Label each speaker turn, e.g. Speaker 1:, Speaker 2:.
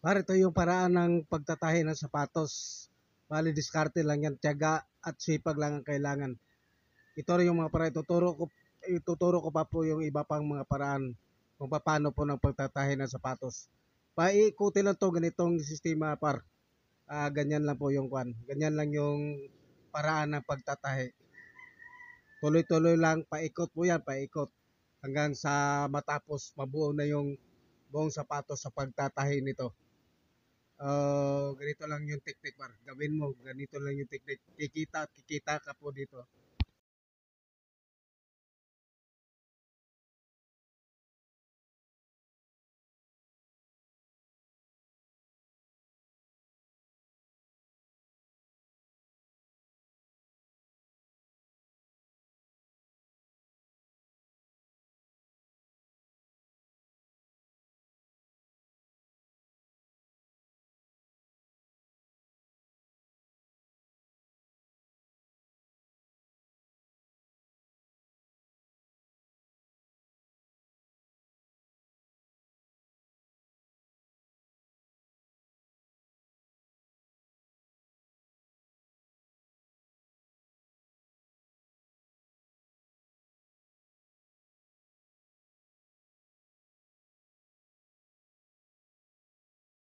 Speaker 1: Pare, ito yung paraan ng pagtatahi ng sapatos. Bali, diskarte lang yan. Tiyaga at sipag lang ang kailangan. Ito rin yung mga paraan. Ituturo ko pa po yung iba pang mga paraan kung paano po ng pagtatahi ng sapatos. Paikuti lang to ganitong sistema par. Ganyan lang po yung kwan. Ganyan lang yung paraan ng pagtatahi. Tuloy-tuloy lang, paikot po yan, paikot. Hanggang sa matapos mabuo na yung buong sapatos sa pagtatahi nito. Ganito lang yung technique par. Gawin mo, ganito lang yung technique. Kikita at kikita ka po dito.